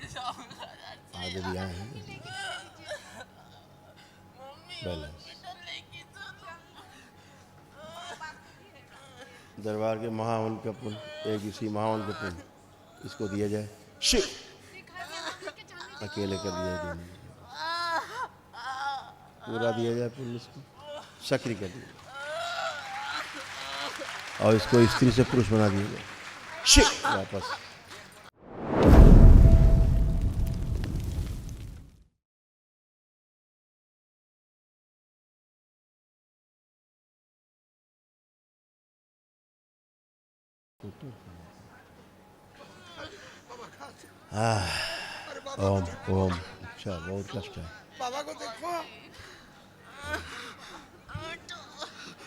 आगे भी आए हैं बैलेंस। दरबार के महावन का पुण्य एक इसी महावन का पुण्य इसको दिया जाए। शिव अकेले कर दिया जाए, पूरा दिया जाए पुण्य इसको, सक्रिय कर दिया और इसको स्त्री से पुरुष बना दिया जाए। शिव वापस। ओम ओम। अच्छा बहुत कष्ट है। बाबा को देखो,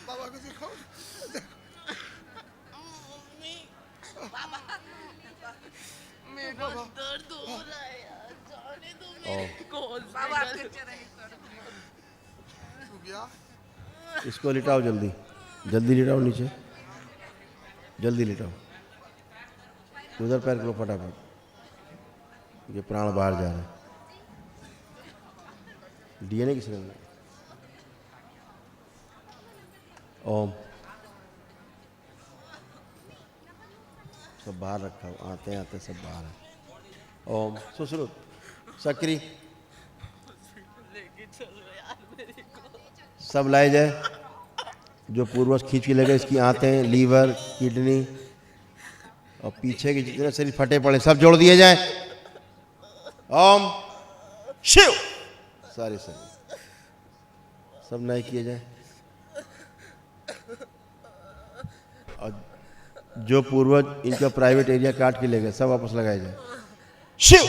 बाबा को देखो, मेरा दर्द हो रहा है यार, जाने दो मेरे को। बाबा गया। इसको लिटाओ जल्दी, जल्दी लिटाओ नीचे, जल्दी लिटाओ। उधर पैर करो फटाफट, ये प्राण बाहर जा रहा है। डीएनए किसने बनाया? ओम। सब बाहर रखा हो, आते आते सब बाहर है। ओम सुश्रुत सक्रिय लेके चलो यार मेरे को। सब लाए जाए, जो पूर्वज खींच के लगे, इसकी आंतें, लीवर, किडनी और पीछे के जितने शरीर फटे पड़े सब जोड़ दिए जाए। ओम शिव। सारे शरीर सब नए किए जाए और जो पूर्वज इनका प्राइवेट एरिया काट के ले गए सब वापस लगाए जाए। शिव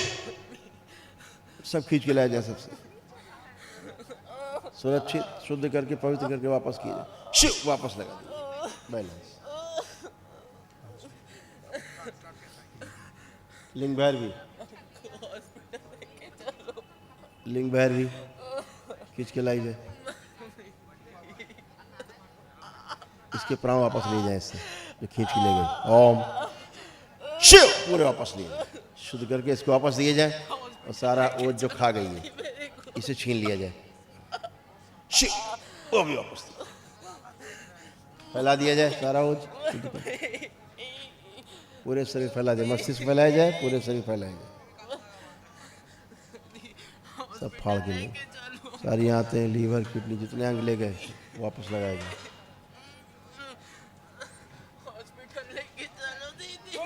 सब खींच के लाया जाए, सबसे सुरक्षित शुद्ध करके पवित्र करके वापस किए जाए। शिव वापस लगा दिए। बैलेंस। लिंग भैरवी, लिंग भैरवी खींच के लाई जाए। इसके प्राण वापस लिए जाए, इससे जो खींच के ले गए। ओम शिव पूरे वापस लिए जाए, शुद्ध करके इसको वापस दिए जाए और सारा ओझ जो खा गई है इसे छीन लिया जाए। शिव वो भी वापस फैला दिया जाए, सारा ओझ पूरे शरीर फैला जाए, मस्तिष्क फैलाया जाए, पूरे शरीर फैलाया जाए, सब फाड़ के ले, सारी आंतें, लीवर, किडनी जितने अंग ले गए वापस लगाए जाए। हॉस्पिटल लेके चलो दीदी।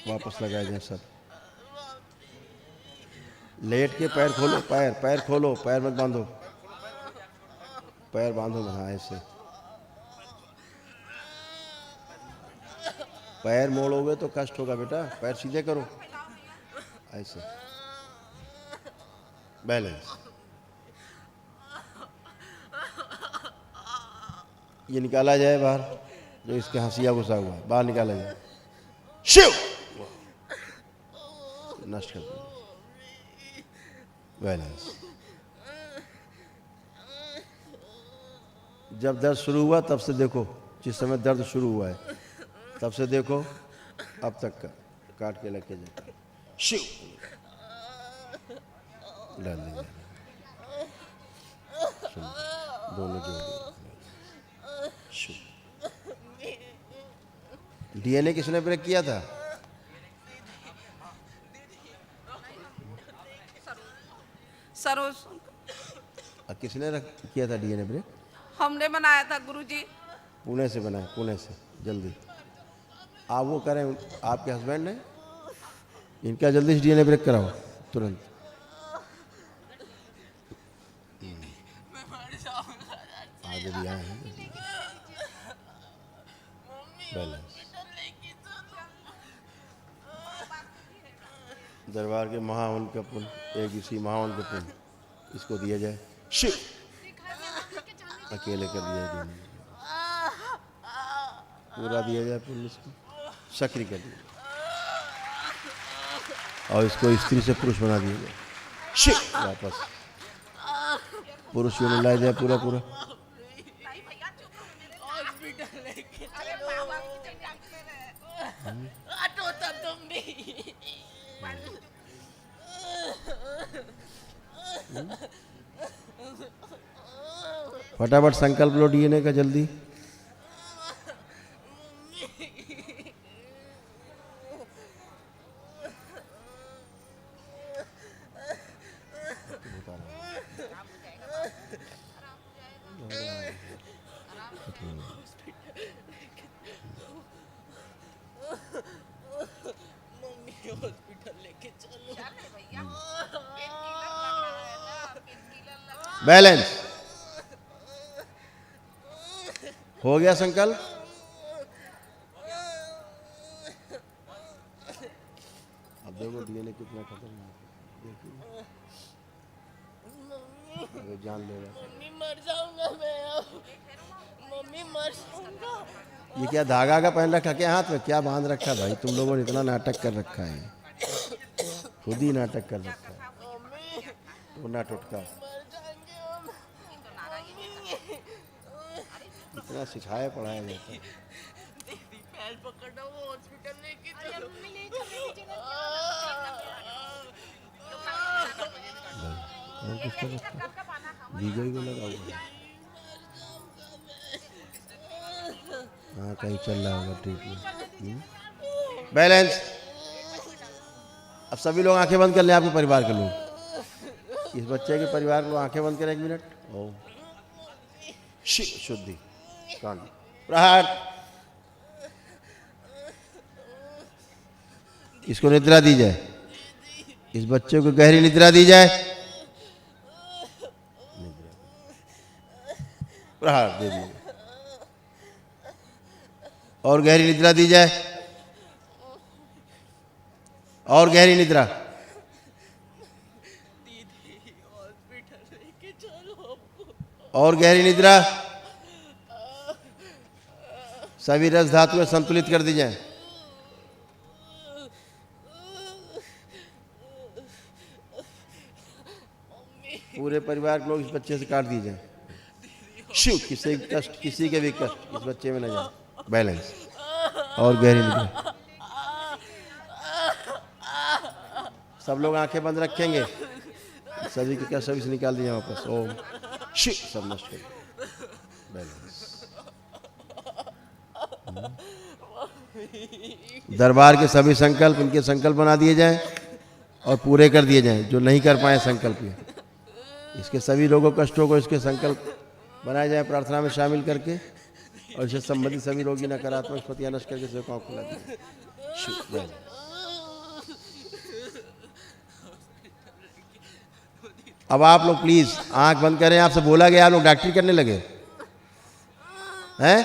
वापस लगाए जाए सब। लेट के पैर खोलो, पैर पैर खोलो, पैर मत बांधो, पैर बांधो ना। हाँ ऐसे पैर मोड़ोगे तो कष्ट होगा बेटा, पैर सीधे करो ऐसे। बैलेंस। ये निकाला जाए बाहर, जो इसके हंसिया घुसा हुआ है बाहर निकाला जाए। शिव नष्ट कर दिया। बैलेंस। जब दर्द शुरू हुआ तब से देखो, जिस समय दर्द शुरू हुआ है तब से देखो अब तक का काट के लेके जाए। शिव डाल दीजिए, दोनों जोड़। शिव डीएनए किसने ब्रेक किया था? सरोज। किसने किया था डीएनए ब्रेक? हमने बनाया था गुरुजी। पुणे से बनाया, पुणे से। जल्दी आप वो करें, आपके हस्बैंड ने, इनका जल्दी से डीएनए ब्रेक कराओ तुरंत। आगे भी आए हैं बैलेंस। दरबार के महावन का पुण्य एक इसी महावन का पुण्य इसको दिया जाए। शिव अकेले कर दिया जाए, पूरा दिया जाए पुण्य इसको, सक्रिय कर दिया और इसको स्त्री से पुरुष बना दिया जाए। शिव वापस पुरुष यूं लाया जाए पूरा पूरा। हॉस्पिटल लेके चलो। हटो तब तुम भी। फटाफट संकल्प लो डीएनए का जल्दी। मम्मी हॉस्पिटल लेके चलो। बैलेंस हो गया संकल्प। अब देखो डीएनए कितना खतरनाक है, देखिए अगर जान लेगा। मम्मी मर जाऊंगा मैं अब। मम्मी मर जाऊंगा। ये क्या धागा का पहन रखा, क्या हाथ में क्या बांध रखा भाई? तुम लोगों ने इतना नाटक कर रखा है, खुद ही नाटक कर रखा है। मम्मी टोना टुटका मर जाएंगे हम। इतना सिखाया पढ़ाया जाता है। दीदी पैर पकड़ो, वो हॉस्पिटल लेके चलो। और किसका रखा? विजय को लगा हुआ है। हाँ कहीं चल रहा होगा ट्रीटमेंट। बैलेंस। अब सभी लोग आंखें बंद कर लें, आपके परिवार के लोग। इस बच्चे के परिवार को आंखें बंद करें 1 मिनट। ओम शुद्धि कांड प्रहार। इसको निद्रा दी जाए, इस बच्चे को गहरी निद्रा दी जाए। प्रहार दे दिए और गहरी निद्रा दी जाए, और गहरी निद्रा। दीदी हॉस्पिटल लेके चलो। और गहरी निद्रा। सभी रस धातुएं संतुलित कर दी जाए। पूरे परिवार के लोग इस बच्चे से काट दिए जाए। शिव किसी कष्ट, किसी के भी कष्ट इस बच्चे में न जाए। बैलेंस और गहरी निद्रा। सब लोग आंखें बंद रखेंगे, सभी के कष्ट सभी से निकाल दिए वापस। ओम शिव सब नष्ट कर दिए। बैलेंस। दरबार के सभी संकल्प इनके संकल्प बना दिए जाएं और पूरे कर दिए जाएं, जो नहीं कर पाए संकल्प ये। इसके सभी रोगों कष्टों को इसके संकल्प बनाए जाए प्रार्थना में शामिल करके, और इससे संबंधित सभी रोगी नकारात्मक स्थितियां नष्ट करके सबको खुला दिए। अब आप लोग प्लीज आंख बंद करें। आपसे बोला गया, आप लोग डॉक्टरी करने लगे हैं?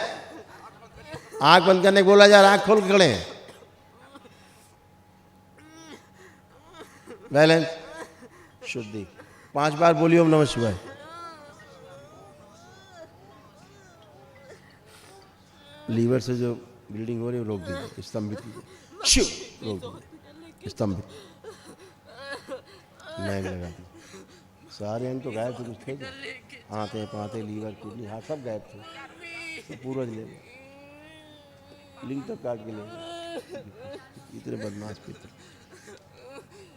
आंख बंद करने को बोला जा रहा, आंख खोल के खड़े हैं। बैलेंस शुद्धि 5 बार बोलिए ओम नमः शिवाय। लीवर से जो ब्लीडिंग हो रही है रोक दीजिए, स्तंभित कीजिए। शिव रोक दीजिए, स्तंभित। नहीं लगा सारे अंग तो गायब थे, कुछ थे क्या? आते पाते लीवर किडनी हाँ सब गायब थे, तो पूर्वज ले गए, लिंग तक काट के ले गए। इतने बदमाश पितर।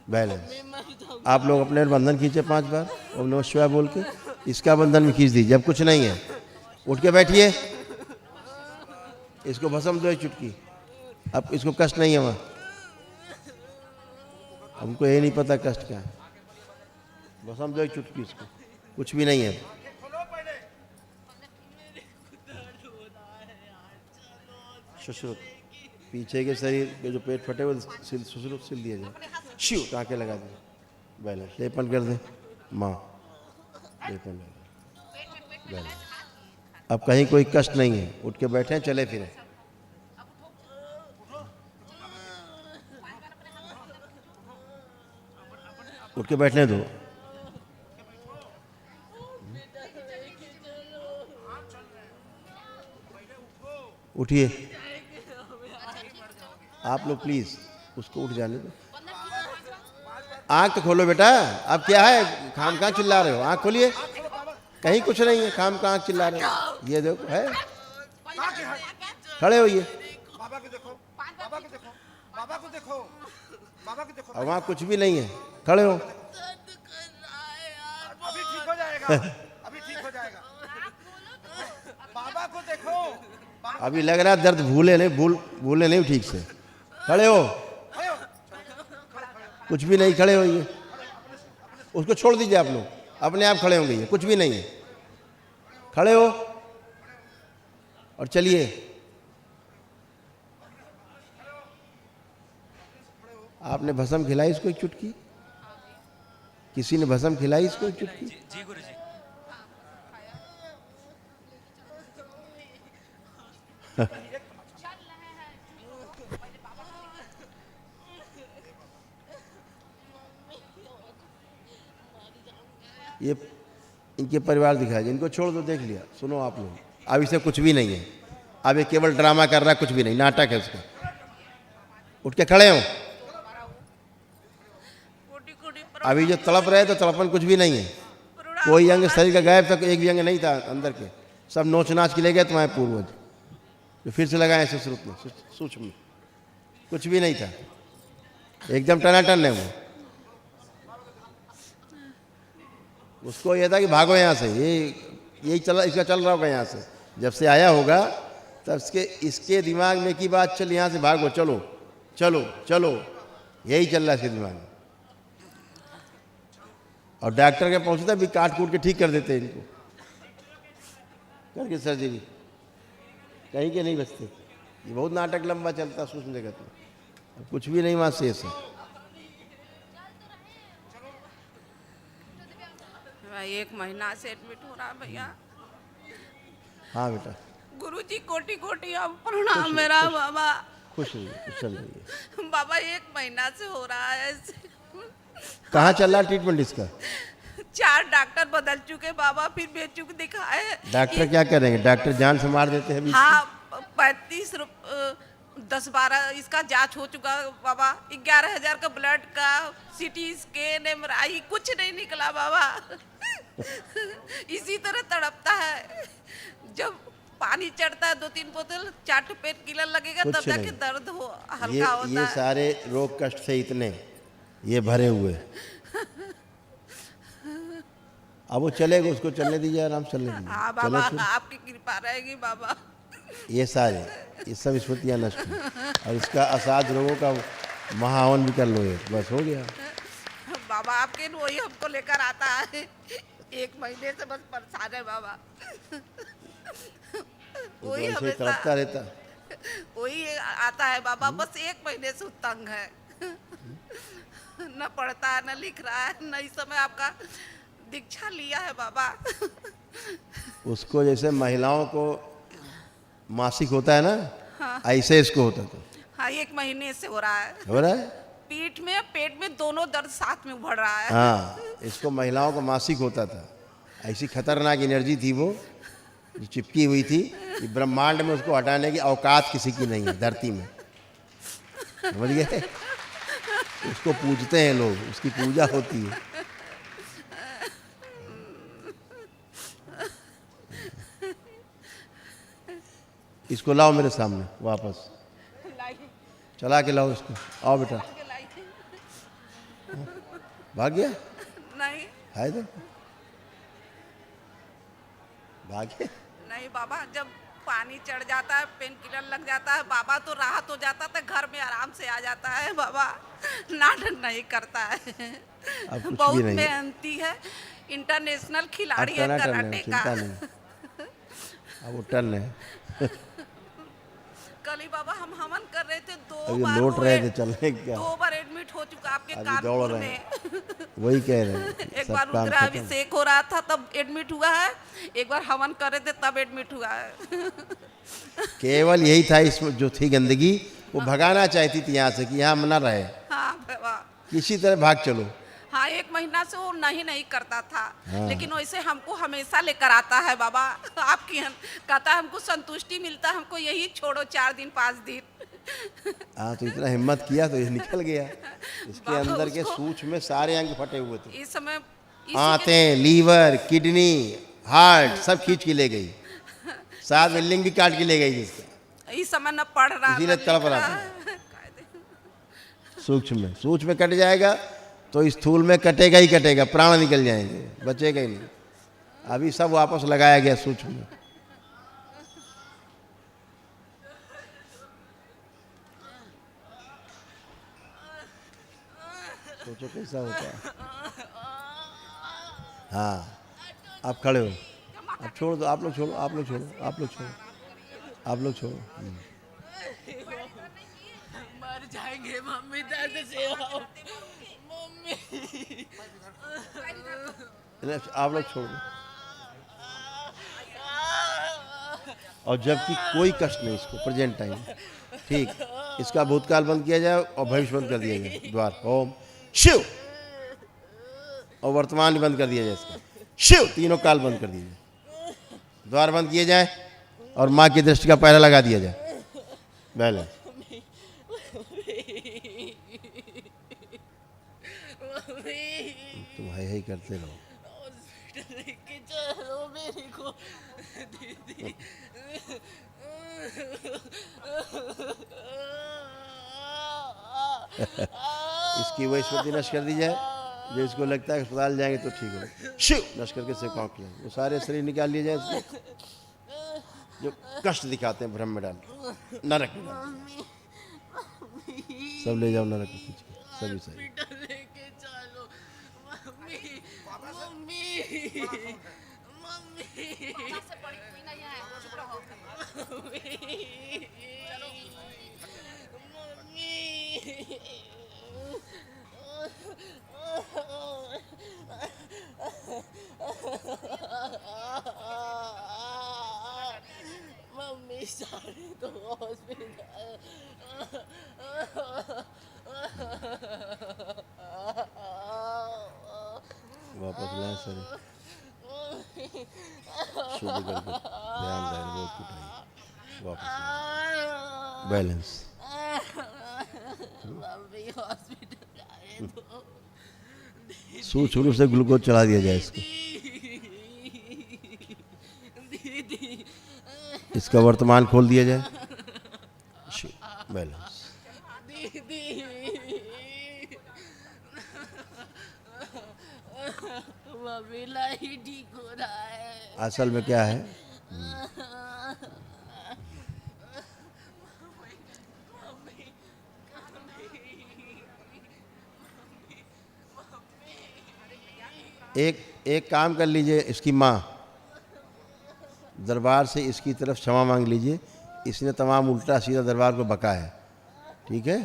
बैलेंस। आप लोग अपने बंधन खींचे 5 बार ओम नमः शिवाय बोल के। इसका बंधन भी खींच दीजिए, अब कुछ नहीं है। उठ के बैठिए, इसको भस्म दो चुटकी। अब इसको कष्ट नहीं है वहाँ, हमको ये नहीं पता कष्ट क्या है। भस्म दो चुटकी, इसको कुछ भी नहीं है। सुश्रुत पीछे के शरीर के जो पेट फटे हुए सुश्रुत सिल दिया जाए। शिव टाँके लगा दिए। बैलेंस लेपन कर दे माँ, लेपन लगा। बैलेंस। अब कहीं कोई कष्ट नहीं है, उठ के बैठे चले फिरे। उठ के बैठने दो। उठिए आप लोग प्लीज, उसको उठ जाने दो। आंख तो खोलो बेटा, अब क्या है खाम कहाँ चिल्ला रहे हो? आंख खोलिए, कहीं कुछ नहीं है, खाम कहाँ चिल्ला रहे हो? ये देखो है, खड़े होइए। बाबा को देखो, बाबा को देखो, बाबा को देखो, बाबा को देखो। अब वहाँ कुछ भी नहीं है, खड़े हो। अभी ठीक हो जाएगा, अभी ठीक हो जाएगा। अभी लग रहा है दर्द भूले नहीं ठीक से। खड़े हो, कुछ भी नहीं, खड़े होइए। उसको छोड़ दीजिए, आप लोग अपने आप खड़े होंगे, कुछ भी नहीं है। खड़े हो और चलिए। आपने भस्म खिलाई इसको एक चुटकी? किसी ने भस्म खिलाई इसको एक चुटकी? जी गुरुजी। ये इनके परिवार दिखाया, इनको छोड़ दो, देख लिया। सुनो आप लोग, अब इसे कुछ भी नहीं है, अब ये केवल ड्रामा कर रहा है, कुछ भी नहीं, नाटक है उसका। उठ के खड़े हो। अभी जो तड़प रहे तो तड़पन कुछ भी नहीं है, कोई अंग शरीर का गायब तक एक भी अंग नहीं था अंदर के, सब नोच नाच के ले गए तुम्हारे पूर्वज, जो फिर से लगाए ऐसे रूप में सूक्ष्म, कुछ भी नहीं था, एकदम टनाटन है वो। उसको ये था कि भागो यहाँ से, यही चल, इसका चल रहा होगा यहाँ से, जब से आया होगा तब इसके दिमाग में की बात चल, यहाँ से भागो, चलो चलो चलो, यही चल रहा है इसके दिमाग में। और डॉक्टर के पहुँचता भी काट कूट के ठीक कर देते हैं इनको करके सर्जरी, कहीं के नहीं बचते। ये बहुत नाटक लंबा चलता सूक्ष्म जगत में, कुछ भी नहीं वहाँ शेष है। एक महीना से एडमिट हो रहा भैया। हाँ बेटा, गुरुजी कोटि कोटि अब प्रणाम मेरा बाबा। खुश रहिए, कुछ चल रही है बाबा, एक महीना से हो रहा है ऐसे। कहाँ चल रहा है ट्रीटमेंट इसका? 4 डॉक्टर बदल चुके बाबा, फिर बेचुक दिखाए। डॉक्टर क्या करेंगे? डॉक्टर जान से मार देते हैं बीच में। हाँ, 10-12 इसका जांच हो चुका बाबा, 11,000 का ब्लड का, सीटी स्कैन, एमआरआई, कुछ नहीं निकला बाबा। इसी तरह तड़पता है, जब पानी चढ़ता है 2-3 बोतल, 4 पेट किलर लगेगा तब कुछ जाके नहीं। दर्द हल्का होता ये है। सारे रोग कष्ट से इतने ये भरे हुए, अब वो चलेगा, उसको चलने दीजिए, आराम से चलने दीजिए। हाँ चलो बाबा, फिर। आपकी कृपा रहेगी बाबा। ये सब स्मृतियाँ नष्ट हुई, और इसका असाध रोगों का महावन भी कर लो, बस हो गया। बाबा आपके वही हमको लेकर आता है, 1 महीने से बस परेशान है बाबा। तो वही ऐसे ही तड़पता रहता। वही आता है बाबा, बस 1 महीने से तंग है। न पढ़ता है, न लिख रहा है, न इस समय आपका दीक्षा लिया है बाबा। उसको जैसे महिलाओं को मासिक होता है ना, हाँ। ऐसे इसको होता था। हाँ, 1 महीने से हो रहा है। हो रहा है? पीठ में पेट में दोनों दर्द साथ में उभर रहा है। हाँ, इसको महिलाओं को मासिक होता था। ऐसी खतरनाक एनर्जी थी वो, जो चिपकी हुई थी कि ब्रह्मांड में उसको हटाने की औकात किसी की नहीं है धरती में, समझ गए? उसको पूजते हैं लोग, उसकी पूजा होती है। इसको लाओ मेरे सामने वापस, चला के लाओ इसको। आओ बेटा, भाग गया? नहीं है तो भाग गया। नहीं बाबा, जब पानी चढ़ जाता है, पेन किलर लग जाता है बाबा, तो राहत हो जाता है, घर में आराम से आ जाता है बाबा। नाटक नहीं करता है, अब कुछ बहुत भी नहीं। मेहनती है, इंटरनेशनल अब खिलाड़ी है टनाटन कराटे है, का। चिंता नहीं, अब वो टन है। कल ही बाबा हम हवन कर रहे थे, 2 अभी बार लौट वो रहे थे, चलने क्या? 2 बार एडमिट हो चुका आपके अभी कानपुर दौड़ रहे में। वही कह रहे हैं, एक सब बार काम खत्म। रुद्राभिषेक हो रहा था तब एडमिट हुआ है, एक बार हवन कर रहे थे तब एडमिट हुआ है। केवल यही था इसमें जो थी गंदगी, वो भगाना चाहती थी यहाँ से कि यहाँ न रहे, हाँ बाबा, किसी तरह भाग चलो। हाँ, 1 महीना से वो नहीं करता था। हाँ। लेकिन वैसे हमको हमेशा लेकर आता है बाबा। आपकी कहता है हमको संतुष्टि मिलता है, हमको यही छोड़ो 4 दिन 5 दिन। हाँ, तो इतना हिम्मत किया तो ये निकल गया। इसके बाबा, अंदर के उसको- सूक्ष्म में सारे अंग फटे हुए थे, इस समय आंतें, लीवर, किडनी, हार्ट सब खींच के ले गई, साथ में लिंग भी काट के ले गई जिसका। इस समय न पढ़ रहा, इसीलिए न तड़प लिख रहा है। सूक्ष्म में कट जाएगा तो स्थूल में कटेगा ही कटेगा, प्राण निकल जाएंगे, बचेगा ही नहीं। अभी सब वापस लगाया गया सूक्ष्म में। सोचो कैसा होता है। हाँ, आप खड़े हो, आप छोड़ दो, आप लोग छोड़ो, आप लोग छोड़ो, आप लोग छोड़ो, आप लोग छोड़ो। मर जाएंगे मम्मी दर्द से आओ मम्मी आप लोग छोड़ दो। और जबकि कोई कष्ट नहीं इसको प्रेजेंट टाइम, ठीक, इसका भूतकाल बंद किया जाए और भविष्य बंद कर दिया जाए, द्वार ओम शिव, और वर्तमान भी बंद कर दिया जाए इसका, शिव, तीनों काल बंद कर दिए जाए, द्वार बंद किए जाए और माँ की दृष्टि का पहरा लगा दिया जाए। पहले तुम हाई करते रहो। हॉस्पिटल लेके चलो मेरे को दीदी इसकी वही स्मृति नष्ट कर दी जाए, जो इसको लगता है अस्पताल जाएंगे तो ठीक हो, शिव नष्ट करके से कौन किया, वो सारे शरीर निकाल लिए जाए इसको, जो कष्ट दिखाते हैं ब्रह्म में डाल, नरक में डाल, सब ले जाओ नरक में, सभी सही। हॉस्पिटल लेके चलो मम्मी मम्मी मम्मी मम्मी सारे तो हॉस्पिटल वापस लाए सर, शुद्ध करके ध्यान रहे, बहुत कुटाई, वापस लाए। बैलेंस। मम्मी हॉस्पिटल आए तो शुरू से ग्लूकोज चढ़ा दिया जाए इसको, दीदी इसका वर्तमान खोल दिया जाए, बैलेंस। दीदी मम्मी लाई ठीक हो रहा है असल में क्या है, एक काम कर लीजिए, इसकी माँ दरबार से इसकी तरफ क्षमा मांग लीजिए, इसने तमाम उल्टा सीधा दरबार को बका है, ठीक है,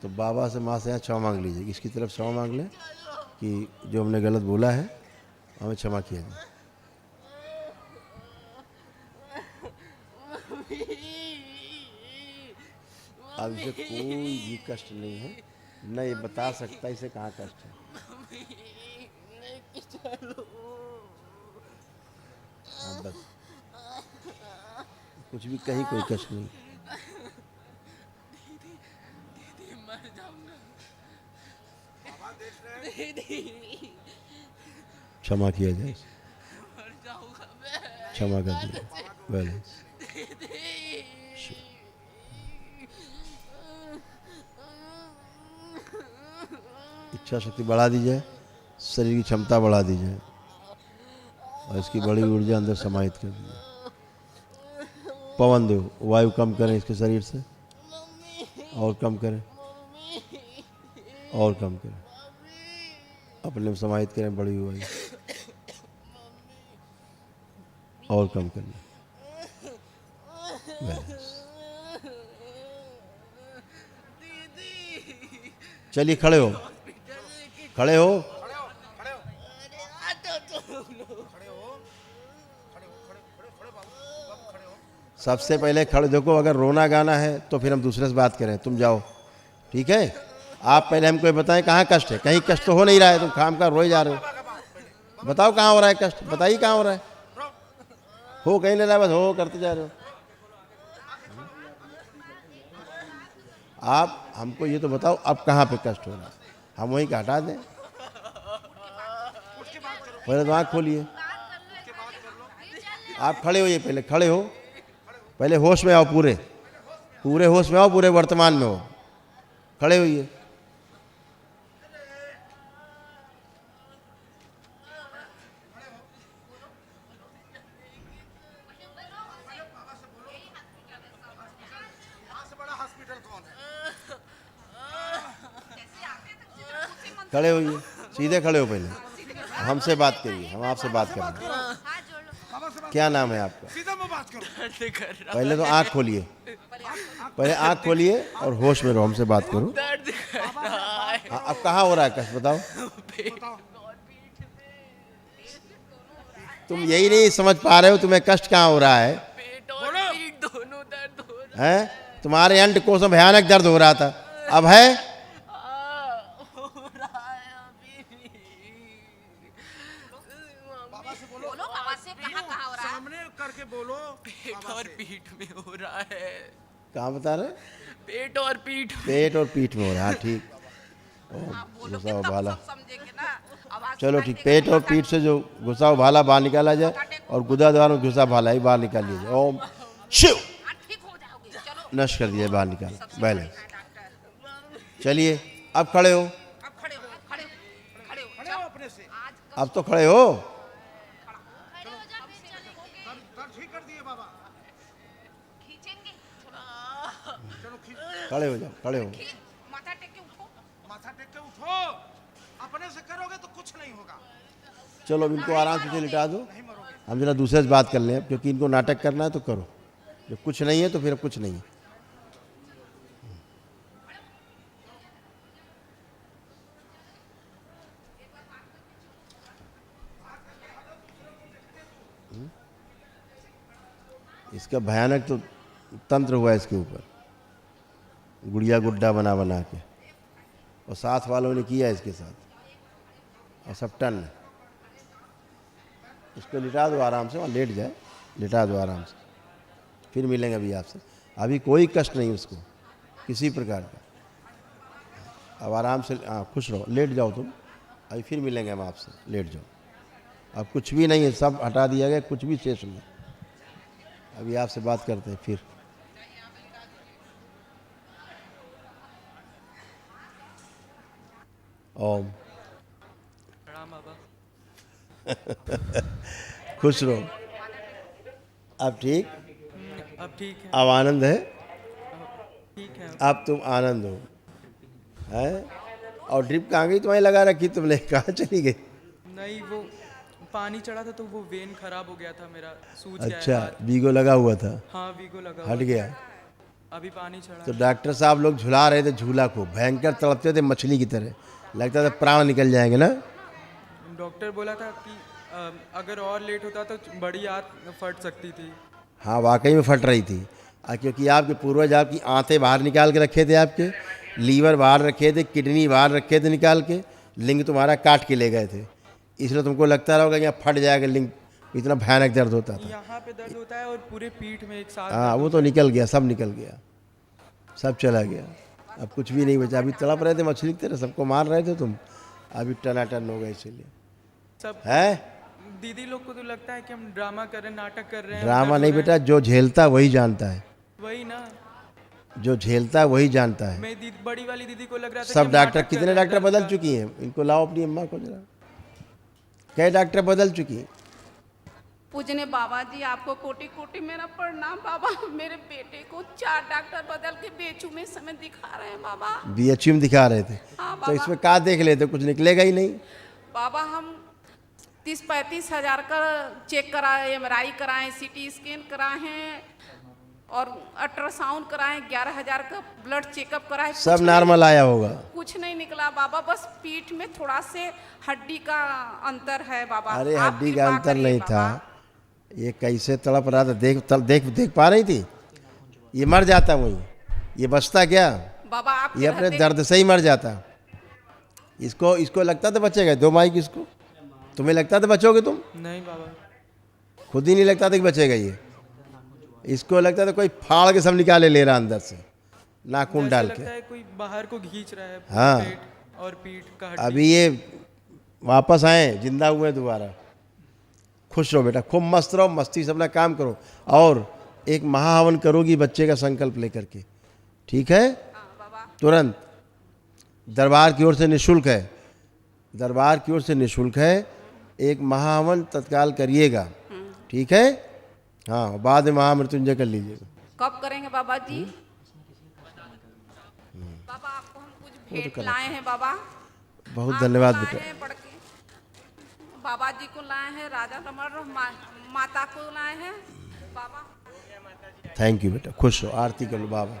तो बाबा से माँ से यहाँ क्षमा मांग लीजिए, इसकी तरफ क्षमा मांग लें कि जो हमने गलत बोला है हमें क्षमा किया जाए। अब इसे कोई भी कष्ट नहीं है, न ये बता सकता इसे कहाँ कष्ट है। हाँ बस, कुछ भी कहीं कोई कष्ट नहीं। दीदी मर जाऊंगा दीदी क्षमा किया जाए, मर जाऊंगा मैं क्षमा कर दिया, बैलेंस। इच्छा शक्ति बढ़ा दी जाए, शरीर की क्षमता बढ़ा दी जाए और इसकी बड़ी ऊर्जा अंदर समाहित कर दी जाए। पवन देव वायु कम करें इसके शरीर से, और कम करें, और कम करें, अपने में समाहित करें बड़ी वायु, और कम करना, बैलेंस। चलिए खड़े हो, खड़े हो, सबसे पहले खड़े। देखो अगर रोना गाना है तो फिर हम दूसरे से बात करें, तुम जाओ, ठीक है। आप पहले हमको बताएं कहाँ कष्ट है, कहीं कष्ट तो हो नहीं रहा है, तुम खाम का रोए जा रहे हो, बताओ कहाँ हो रहा है कष्ट, बताइए कहाँ हो रहा है, हो कहीं नहीं रहा, बस हो करते जा रहे हो। आप हमको ये तो बताओ अब कहाँ पे कष्ट हो रहा है, हम वहीं का हटा दें। पहले तो आँख खोलिए, आप खड़े होइए, पहले खड़े हो, पहले होश में आओ, पूरे पूरे होश में आओ, पूरे वर्तमान में हो, खड़े होइए। खड़े होइए, सीधे खड़े हो पहले, हमसे बात करिए, हम आपसे बात कर रहे हैं। बाबा से बात क्या नाम है आपका? सीधा मैं बात करो। दर्द कर रहा पहले तो आँख खोलिए, पहले आँख खोलिए और होश में रहो, हमसे बात करो। दर्द कर रहा है हाँ, अब कहाँ हो रहा है कष्ट बताओ? तुम यही नहीं समझ पा रहे हो तुम्हें कष्ट कहाँ हो रहा है? पेट और पीठ दोनों दर्द हो रहा हैं? तुम्हारे अंड कोश में भयानक दर्द हो रहा था, अब है? हो रहा है अभी भी। बाबा से बोलो। बोलो बाबा से कहाँ हो रहा है? सामने करके बोलो। पेट और पीठ में हो रहा है। कहाँ बता रहे? पेट और पीठ में। पेट और पीठ में हो रहा है, हाँ, ठीक। बोलोगे घुसा हुआ तब भाला, सब समझेंगे ना। आवाज चलो सुनाई ठीक। देगा पेट तो और पीठ से जो घुसा हुआ भाला बाहर निकाला जाए और गुदा द्वार में घुसा भाला ही बाहर निकाल लिया जाए। ओम शिव, हाँ, ठीक हो जाओगे। चलो नष्ट कर दिया, बाहर निकाल बैलेंस। डॉक्टर चलिए अब खड़े हो, अब खड़े हो खड़े हो खड़े हो खड़े हो अपने से। आज अब तो खड़े हो। दर्द ठीक कर दिए बाबा। खींचेंगे चलो खींच। खड़े हो जाओ, खड़े हो। माथा टेक के उठो। माथा टेक के उठो। अपने से करोगे तो कुछ नहीं होगा। चलो अब इनको आराम से लिटा दो, नहीं मरोगे। हम जरा दूसरे से बात कर लें, क्योंकि इनको नाटक करना है तो करो, जब कुछ नहीं है तो फिर अब कुछ नहीं है। इसका भयानक तो तंत्र हुआ इसके ऊपर, गुड़िया गुड्डा बना बना के, और साथ वालों ने किया इसके साथ, और सब टन। इसको लिटा दो आराम से, वहाँ लेट जाए, लिटा दो आराम से, फिर मिलेंगे अभी आपसे। अभी कोई कष्ट नहीं उसको किसी प्रकार का। अब आराम से, हाँ, खुश रहो, लेट जाओ तुम, अभी फिर मिलेंगे हम आपसे, लेट जाओ। अब कुछ भी नहीं है, सब हटा दिया गया, कुछ भी शेष नहीं। अभी आपसे बात करते हैं फिर। ओम, प्रणाम बाबा। खुश रहो। अब ठीक, अब ठीक है, अब आनंद है, ठीक है। अब तुम आनंद हो, हैं? और ड्रिप कहाँ गई तुम्हारी लगा रखी तुमने, कहाँ चली गई? नहीं, वो पानी चढ़ा था तो वो वेन खराब हो गया था मेरा, सूज गया है अच्छा, हाथ। बीगो लगा हुआ था, हाँ, वीगो लगा हट हुआ गया। था। अभी पानी चढ़ा तो डॉक्टर साहब लोग झुला रहे थे झूला को, भयंकर तड़पते थे मछली की तरह, लगता था प्राण निकल जाएंगे ना। डॉक्टर बोला था कि अगर और लेट होता तो बड़ी आंत फट सकती थी। हाँ, वाकई में फट रही थी, क्योंकि आपके पूर्वज आपकी आंतें बाहर निकाल के रखे थे, आपके लीवर बाहर रखे थे, किडनी बाहर रखे थे निकाल के, लिंग तुम्हारा काट के ले गए थे, इसलिए तुमको लगता रहा होगा यहाँ फट जाएगा लिंग, इतना भयानक दर्द होता था। यहाँ पे दर्द होता है और पूरे पीठ में एक साथ हाँ, वो तो निकल गया, सब निकल गया, सब चला गया, अब कुछ भी नहीं बचा। अभी तड़प रहे थे मछली की तरह, सबको मार रहे थे तुम, अभी टनाटन हो गए, इसीलिए सब। है। दीदी लोग को तो लगता है कि हम ड्रामा कर रहे हैं, नाटक कर रहे हैं। ड्रामा दर्द नहीं हो रहा बेटा, जो झेलता है वही जानता है, है। वही ना, जो झेलता है वही जानता है। मैं दीदी, बड़ी वाली दीदी को लग रहा था कि सब हम डॉक्टर, नाटक कर कितने रहे हैं डॉक्टर दर्द बदल का। चुकी हैं, इनको लाओ अपनी अम्मा को जरा, कई डॉक्टर बदल चुकी हैं। पूजने बाबा जी आपको कोटि कोटि मेरा प्रणाम बाबा। मेरे बेटे को 4 डॉक्टर बदल के बेचू में समय दिखा रहे हैं बाबा। बीएचयू में दिखा रहे थे, हाँ तो बाबा। इसमें क्या देख लेते, कुछ निकलेगा ही नहीं। बाबा हम 30-35 हजार का चेक कराए, एमआरआई कराए, सीटी स्कैन कराए हैं और अल्ट्रासाउंड कराए, 11,000 का ब्लड चेकअप कराए, सब नॉर्मल आया होगा। कुछ नहीं निकला बाबा। बस पीठ में थोड़ा से हड्डी का अंतर है बाबा। अरे आप हड्डी का कृपा अंतर करिए नहीं था, बाबा। ये कैसे तड़प रहा था, देख पा रही थी, ये मर जाता वहीं, ये बचता क्या, बाबा आप ये अपने दर्द से ही मर जाता। इसको लगता था बचेगा, दो माइक इसको, तुम्हें लगता था बचोगे तुम, नहीं बाबा, खुद ही नहीं लगता था कि बचेगा ये, इसको लगता था कोई फाड़ के सब निकाले ले रहा अंदर से, नाखून जैसे डाल लगता के। है कोई बाहर को खींच रहा है, हाँ। पेट और पीठ का हड्डी। अभी ये वापस आए, जिंदा हुए दोबारा। खुश रहो बेटा, खूब मस्त रहो, मस्ती से अपना काम करो, और एक महाहवन करोगी बच्चे का संकल्प लेकर के, ठीक है? तुरंत दरबार की ओर से निःशुल्क है, दरबार की ओर से निःशुल्क है, एक महाहवन तत्काल करिएगा, ठीक है? हाँ, बाद में महामृत्युंजय कर लीजिएगा। कब करेंगे बाबा जी? बाबा आपको हम कुछ भेंट लाए हैं बाबा। बहुत आपको धन्यवाद लाए बेटा। हैं बड़की बाबा जी को लाए हैं, राजा रमण माता को लाए हैं बाबा। थैंक यू बेटा, खुश हो, आरती कर लो बाबा।